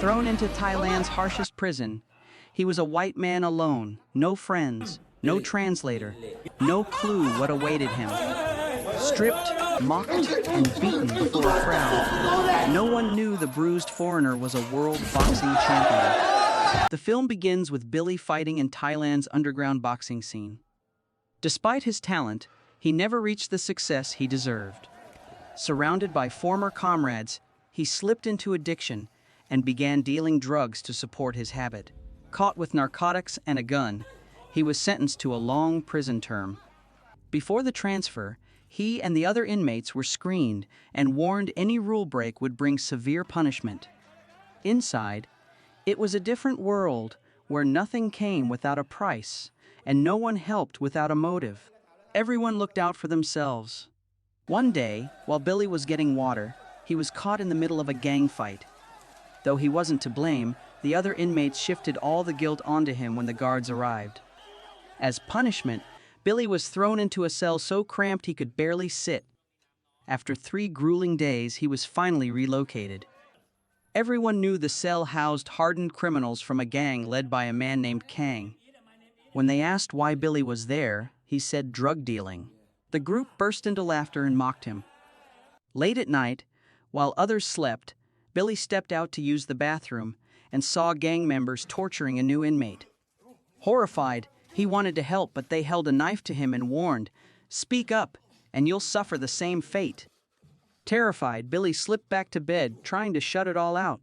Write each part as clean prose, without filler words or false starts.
Thrown into Thailand's harshest prison, he was a white man alone, no friends, no translator, no clue what awaited him. Stripped, mocked, and beaten before a crowd, no one knew the bruised foreigner was a world boxing champion. The film begins with Billy fighting in Thailand's underground boxing scene. Despite his talent, he never reached the success he deserved. Surrounded by former comrades, he slipped into addiction and began dealing drugs to support his habit. Caught with narcotics and a gun, he was sentenced to a long prison term. Before the transfer, he and the other inmates were screened and warned any rule break would bring severe punishment. Inside, it was a different world where nothing came without a price and no one helped without a motive. Everyone looked out for themselves. One day, while Billy was getting water, he was caught in the middle of a gang fight. Though he wasn't to blame, the other inmates shifted all the guilt onto him when the guards arrived. As punishment, Billy was thrown into a cell so cramped he could barely sit. After 3 grueling days, he was finally relocated. Everyone knew the cell housed hardened criminals from a gang led by a man named Kang. When they asked why Billy was there, he said drug dealing. The group burst into laughter and mocked him. Late at night, while others slept, Billy stepped out to use the bathroom and saw gang members torturing a new inmate. Horrified, he wanted to help, but they held a knife to him and warned, "Speak up, and you'll suffer the same fate." Terrified, Billy slipped back to bed, trying to shut it all out.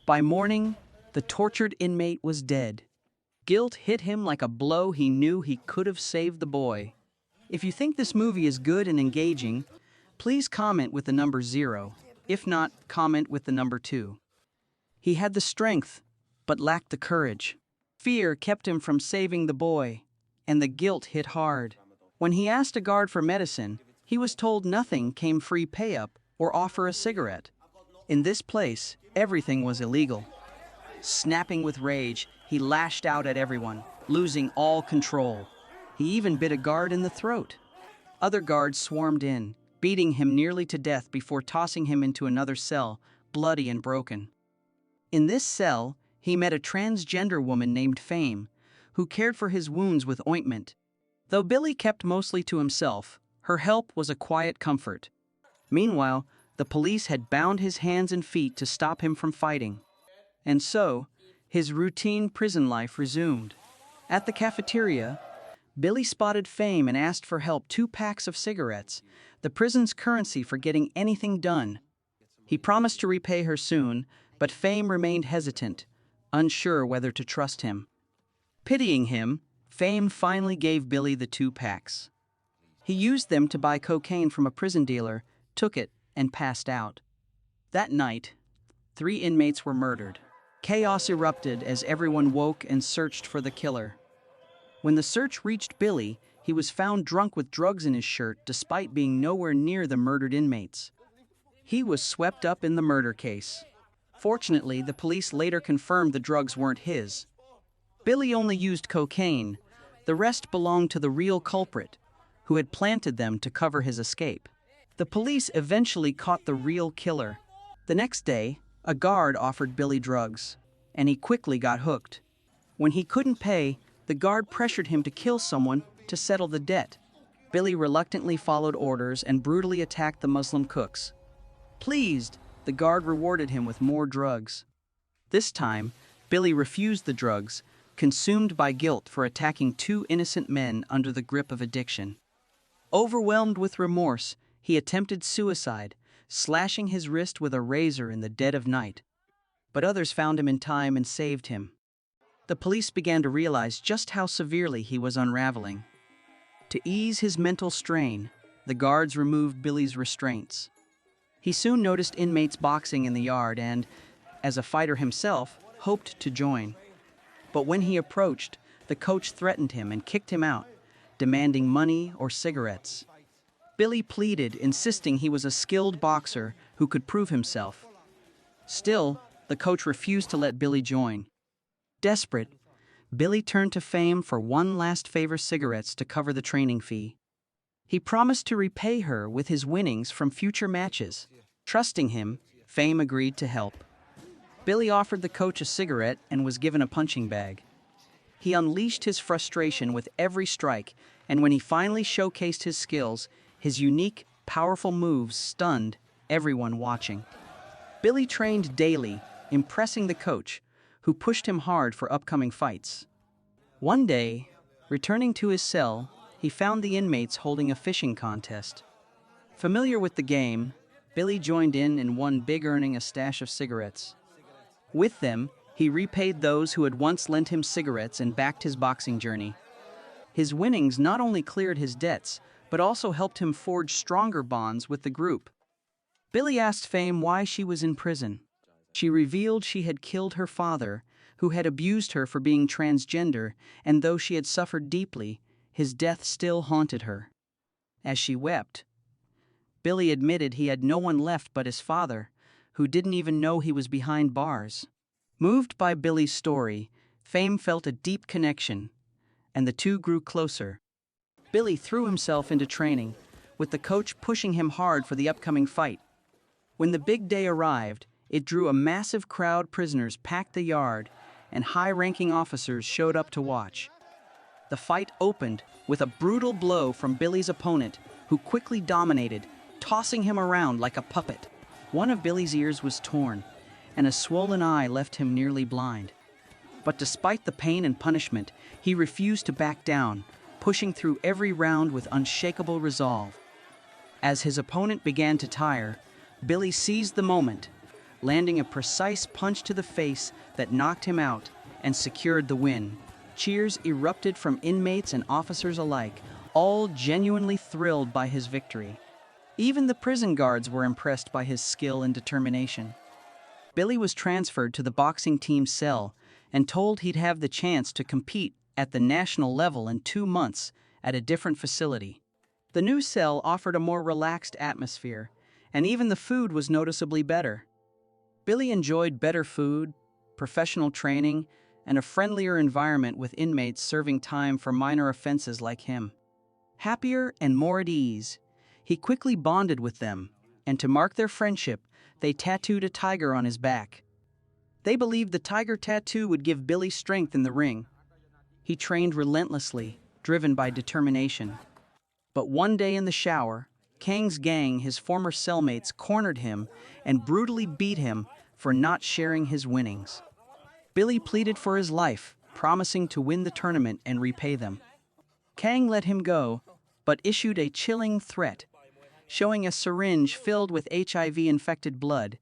By morning, the tortured inmate was dead. Guilt hit him like a blow he knew he could have saved the boy. If you think this movie is good and engaging, please comment with the number 0. If not, comment with the number 2. He had the strength, but lacked the courage. Fear kept him from saving the boy, and the guilt hit hard. When he asked a guard for medicine, he was told nothing came free pay-up or offer a cigarette. In this place, everything was illegal. Snapping with rage, he lashed out at everyone, losing all control. He even bit a guard in the throat. Other guards swarmed in, beating him nearly to death before tossing him into another cell, bloody and broken. In this cell, he met a transgender woman named Fame, who cared for his wounds with ointment. Though Billy kept mostly to himself, her help was a quiet comfort. Meanwhile, the police had bound his hands and feet to stop him from fighting. And so, his routine prison life resumed. At the cafeteria, Billy spotted Fame and asked for help. 2 packs of cigarettes, the prison's currency for getting anything done. He promised to repay her soon, but Fame remained hesitant, unsure whether to trust him. Pitying him, Fame finally gave Billy the 2 packs. He used them to buy cocaine from a prison dealer, took it, and passed out. That night, 3 inmates were murdered. Chaos erupted as everyone woke and searched for the killer. When the search reached Billy, he was found drunk with drugs in his shirt despite being nowhere near the murdered inmates. He was swept up in the murder case. Fortunately, the police later confirmed the drugs weren't his. Billy only used cocaine. The rest belonged to the real culprit, who had planted them to cover his escape. The police eventually caught the real killer. The next day, a guard offered Billy drugs, and he quickly got hooked. When he couldn't pay, the guard pressured him to kill someone to settle the debt. Billy reluctantly followed orders and brutally attacked the Muslim cooks. Pleased, the guard rewarded him with more drugs. This time, Billy refused the drugs, consumed by guilt for attacking 2 innocent men under the grip of addiction. Overwhelmed with remorse, he attempted suicide, slashing his wrist with a razor in the dead of night. But others found him in time and saved him. The police began to realize just how severely he was unraveling. To ease his mental strain, the guards removed Billy's restraints. He soon noticed inmates boxing in the yard and, as a fighter himself, hoped to join. But when he approached, the coach threatened him and kicked him out, demanding money or cigarettes. Billy pleaded, insisting he was a skilled boxer who could prove himself. Still, the coach refused to let Billy join. Desperate, Billy turned to Fame for one last favor: cigarettes to cover the training fee. He promised to repay her with his winnings from future matches. Trusting him, Fame agreed to help. Billy offered the coach a cigarette and was given a punching bag. He unleashed his frustration with every strike, and when he finally showcased his skills, his unique, powerful moves stunned everyone watching. Billy trained daily, impressing the coach, who pushed him hard for upcoming fights. One day, returning to his cell, he found the inmates holding a fishing contest. Familiar with the game, Billy joined in and won big, earning a stash of cigarettes. With them, he repaid those who had once lent him cigarettes and backed his boxing journey. His winnings not only cleared his debts, but also helped him forge stronger bonds with the group. Billy asked Fame why she was in prison. She revealed she had killed her father, who had abused her for being transgender, and though she had suffered deeply, his death still haunted her. As she wept, Billy admitted he had no one left but his father, who didn't even know he was behind bars. Moved by Billy's story, Fame felt a deep connection, and the two grew closer. Billy threw himself into training, with the coach pushing him hard for the upcoming fight. When the big day arrived, it drew a massive crowd. Prisoners packed the yard, and high-ranking officers showed up to watch. The fight opened with a brutal blow from Billy's opponent, who quickly dominated, tossing him around like a puppet. One of Billy's ears was torn, and a swollen eye left him nearly blind. But despite the pain and punishment, he refused to back down, pushing through every round with unshakable resolve. As his opponent began to tire, Billy seized the moment, landing a precise punch to the face that knocked him out and secured the win. Cheers erupted from inmates and officers alike, all genuinely thrilled by his victory. Even the prison guards were impressed by his skill and determination. Billy was transferred to the boxing team's cell and told he'd have the chance to compete at the national level in 2 months at a different facility. The new cell offered a more relaxed atmosphere, and even the food was noticeably better. Billy enjoyed better food, professional training, and a friendlier environment with inmates serving time for minor offenses like him. Happier and more at ease, he quickly bonded with them, and to mark their friendship, they tattooed a tiger on his back. They believed the tiger tattoo would give Billy strength in the ring. He trained relentlessly, driven by determination. But one day in the shower, Kang's gang, his former cellmates, cornered him and brutally beat him for not sharing his winnings. Billy pleaded for his life, promising to win the tournament and repay them. Kang let him go, but issued a chilling threat, showing a syringe filled with HIV-infected blood.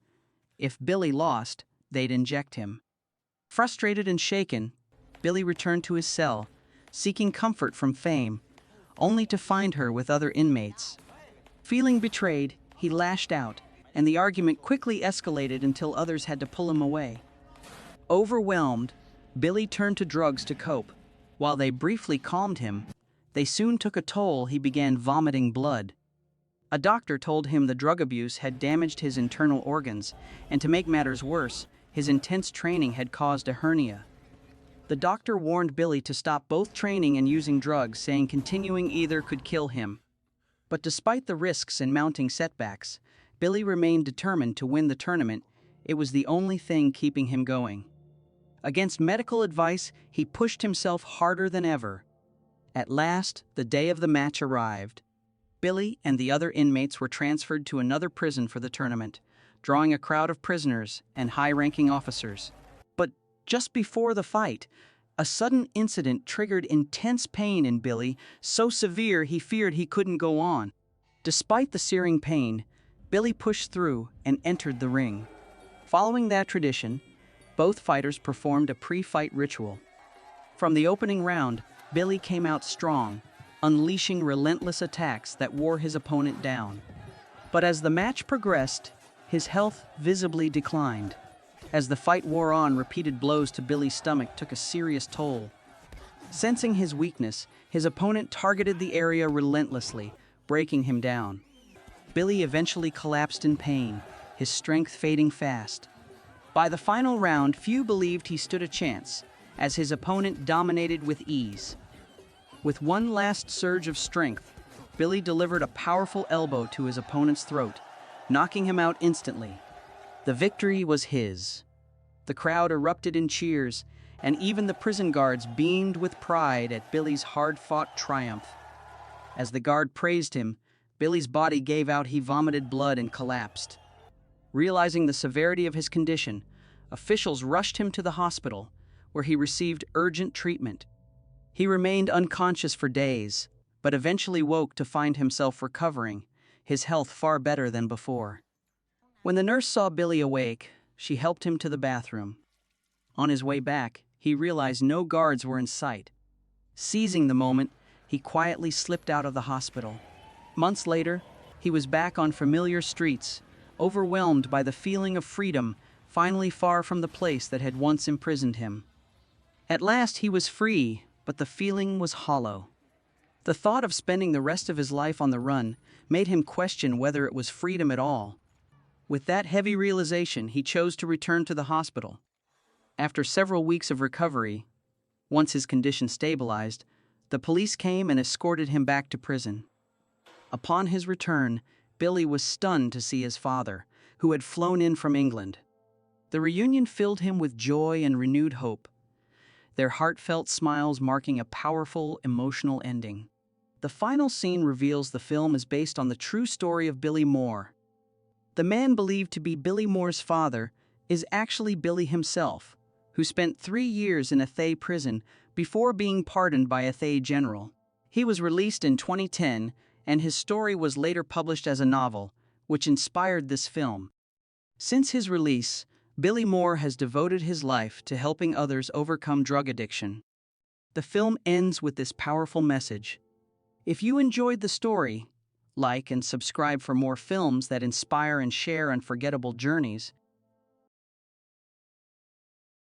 If Billy lost, they'd inject him. Frustrated and shaken, Billy returned to his cell, seeking comfort from Fame, only to find her with other inmates. Feeling betrayed, he lashed out, and the argument quickly escalated until others had to pull him away. Overwhelmed, Billy turned to drugs to cope. While they briefly calmed him, they soon took a toll. He began vomiting blood. A doctor told him the drug abuse had damaged his internal organs, and to make matters worse, his intense training had caused a hernia. The doctor warned Billy to stop both training and using drugs, saying continuing either could kill him. But despite the risks and mounting setbacks, Billy remained determined to win the tournament. It was the only thing keeping him going. Against medical advice, he pushed himself harder than ever. At last, the day of the match arrived. Billy and the other inmates were transferred to another prison for the tournament, drawing a crowd of prisoners and high-ranking officers. But just before the fight, a sudden incident triggered intense pain in Billy, so severe he feared he couldn't go on. Despite the searing pain, Billy pushed through and entered the ring. Following that tradition, both fighters performed a pre-fight ritual. From the opening round, Billy came out strong, unleashing relentless attacks that wore his opponent down. But as the match progressed, his health visibly declined. As the fight wore on, repeated blows to Billy's stomach took a serious toll. Sensing his weakness, his opponent targeted the area relentlessly, breaking him down. Billy eventually collapsed in pain, his strength fading fast. By the final round, few believed he stood a chance, as his opponent dominated with ease. With one last surge of strength, Billy delivered a powerful elbow to his opponent's throat, knocking him out instantly. The victory was his. The crowd erupted in cheers, and even the prison guards beamed with pride at Billy's hard-fought triumph. As the guard praised him, Billy's body gave out, he vomited blood and collapsed. Realizing the severity of his condition, officials rushed him to the hospital, where he received urgent treatment. He remained unconscious for days, but eventually woke to find himself recovering, his health far better than before. When the nurse saw Billy awake, she helped him to the bathroom. On his way back, he realized no guards were in sight. Seizing the moment, he quietly slipped out of the hospital. Months later, he was back on familiar streets, overwhelmed by the feeling of freedom, finally far from the place that had once imprisoned him. At last he was free, but the feeling was hollow. The thought of spending the rest of his life on the run made him question whether it was freedom at all. With that heavy realization, he chose to return to the hospital. After several weeks of recovery, once his condition stabilized, the police came and escorted him back to prison. Upon his return, Billy was stunned to see his father, who had flown in from England. The reunion filled him with joy and renewed hope, their heartfelt smiles marking a powerful, emotional ending. The final scene reveals the film is based on the true story of Billy Moore. The man believed to be Billy Moore's father is actually Billy himself, who spent 3 years in a Thay prison before being pardoned by a Thay general. He was released in 2010, and his story was later published as a novel, which inspired this film. Since his release, Billy Moore has devoted his life to helping others overcome drug addiction. The film ends with this powerful message. If you enjoyed the story, like and subscribe for more films that inspire and share unforgettable journeys.